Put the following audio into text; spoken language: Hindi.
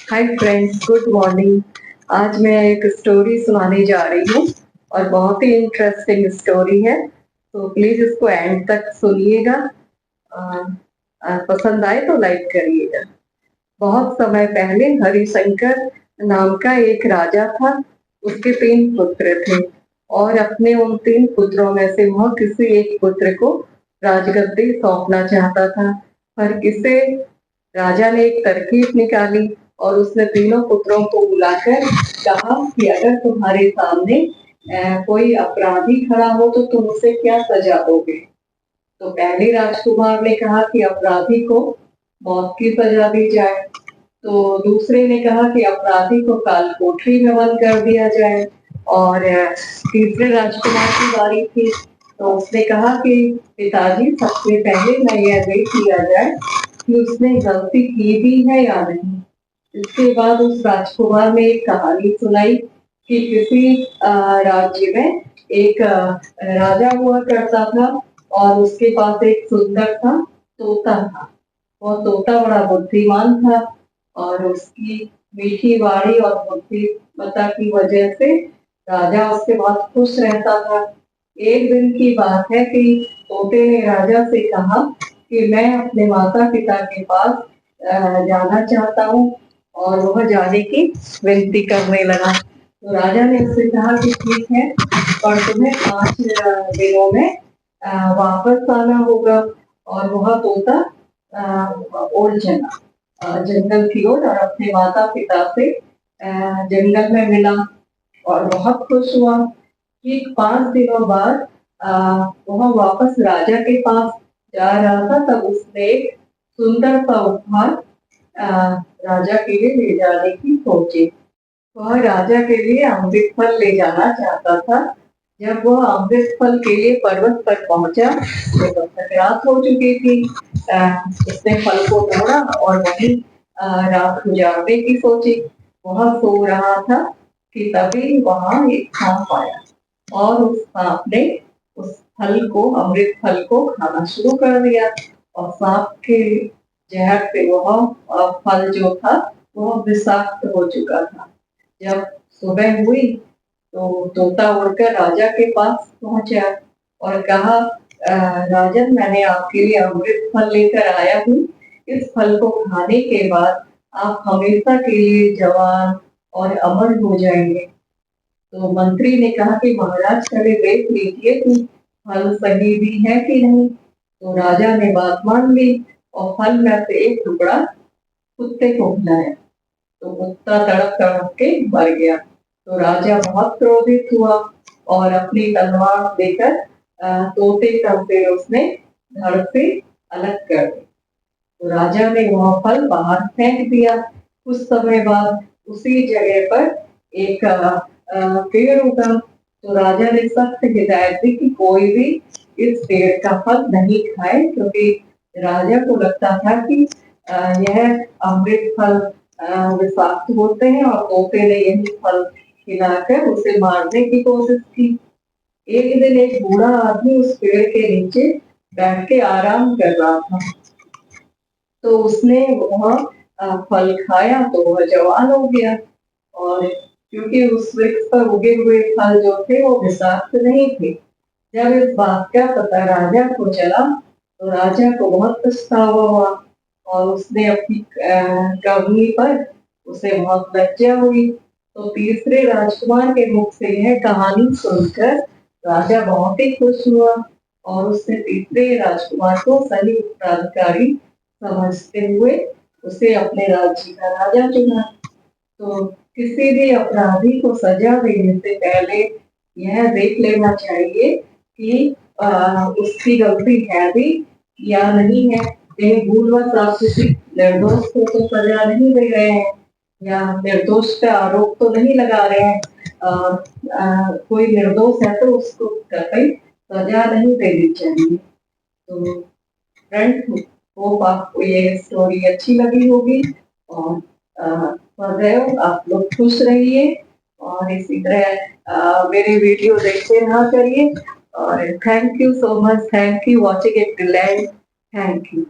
Hi friends, good morning. आज मैं एक स्टोरी सुनाने जा रही हूँ और बहुत ही इंटरेस्टिंग स्टोरी है, तो प्लीज इसको एंड तक सुनिएगा। पसंद आए तो लाइक करिएगा। बहुत समय पहले हरिशंकर नाम का एक राजा था। उसके 3 पुत्र थे और अपने उन 3 पुत्रों में से वह किसी एक पुत्र को राजगद्दी सौंपना चाहता था। पर किसे राजा ने एक तरकीब निकाली और उसने तीनों पुत्रों को बुलाकर कहा कि अगर तुम्हारे सामने कोई अपराधी खड़ा हो तो तुम उसे क्या सजा दोगे। तो पहले राजकुमार ने कहा कि अपराधी को मौत की सजा दी जाए। तो दूसरे ने कहा कि अपराधी को काल कोठरी में बंद कर दिया जाए। और तीसरे राजकुमार की बारी थी, तो उसने कहा कि पिताजी, सबसे पहले मैं यह देख लिया जाए कि उसने गलती की भी है या नहीं। इसके बाद उस राजकुमार ने एक कहानी सुनाई कि किसी राज्य में एक राजा हुआ करता था और उसके पास एक सुंदर सा तोता था। वह तोता बड़ा बुद्धिमान था और उसकी मीठी वाणी और बुद्धिमत्ता की वजह से राजा उससे बहुत खुश रहता था। एक दिन की बात है कि तोते ने राजा से कहा कि मैं अपने माता पिता के पास जाना चाहता हूँ, और वह जाने की विनती करने लगा। तो राजा ने उससे कहा कि ठीक है, पर तुम्हें 5 दिनों में वापस आना होगा। और वह तोता उड़ चला जंगल की ओर और अपने माता पिता से जंगल में मिला और बहुत खुश हुआ। ठीक 5 दिनों बाद वह वापस राजा के पास जा रहा था, तब उसने एक सुंदर सा उपहार राजा के लिए ले जाने की सोची। वह राजा के लिए अमृत फल ले जाना चाहता था। जब वह अमृत फल के लिए पर्वत पर पहुंचा तो तब रात हो चुकी थी। उसने फल को तोड़ा और वहीं रात गुजारने की सोची। वह सो रहा था कि तभी वहां एक सांप आया और उस सांप ने उस फल को, अमृत फल को खाना शुरू कर दिया। और सांप के जहर से वह फल जो था वह विषाक्त हो चुका था। जब सुबह हुई तो तोता उड़कर राजा के पास पहुंचा और कहा, राजन, मैंने आपके लिए अमृत फल लेकर आया हूँ। इस फल को खाने के बाद आप हमेशा के लिए जवान और अमर हो जाएंगे। तो मंत्री ने कहा कि महाराज, पहले देख लीजिए कि फल सही भी है कि नहीं। तो राजा ने बात मान ली और फल में से एक टुकड़ा कुत्ते को खिलाया। तो कुत्ता तड़प तड़प के मर गया। तो राजा बहुत क्रोधित हुआ और अपनी तलवार लेकर तोते का सिर उसने धड़ से अलग कर दिया। तो राजा ने वह फल बाहर फेंक दिया। कुछ समय बाद उसी जगह पर एक पेड़ उगा। तो राजा ने सख्त हिदायत दी कि कोई भी इस पेड़ का फल नहीं खाए, क्योंकि राजा को लगता था कि यह अमृत फल विषाक्त होते हैं और तोते ने यही फल खिलाकर उसे मारने की कोशिश की। एक दिन एक बूढ़ा आदमी उस पेड़ के नीचे बैठ के आराम कर रहा था। तो उसने वह फल खाया तो वह जवान हो गया। और क्योंकि उस वृक्ष पर उगे हुए फल जो थे वो विषाक्त नहीं थे। जब इस बात का पता राजा को चला तो राजा को बहुत पछतावा हुआ और उसने अपनी करनी पर उसे बहुत लज्जा हुई। तो तीसरे राजकुमार के मुख से यह कहानी सुनकर राजा बहुत ही खुश हुआ और उसने तीसरे राजकुमार को सही उत्तराधिकारी समझते हुए उसे अपने राज्य का राजा चुना। तो किसी भी अपराधी को सजा देने से पहले यह देख लेना चाहिए कि उसकी गलती है भी या नहीं है। कहीं भूलवश आप किसी निर्दोष को तो सजा नहीं दे रहे हैं या निर्दोष का आरोप तो नहीं लगा रहे हैं। कोई निर्दोष है तो उसको कतई सजा नहीं देनी चाहिए। तो फ्रेंड्स, होप आपको ये स्टोरी अच्छी लगी होगी और सदैव आप लोग खुश रहिए और इसी तरह मेरी वीडियो देखते रहा करिए। और thank you so much, thank you watching it till and, thank you.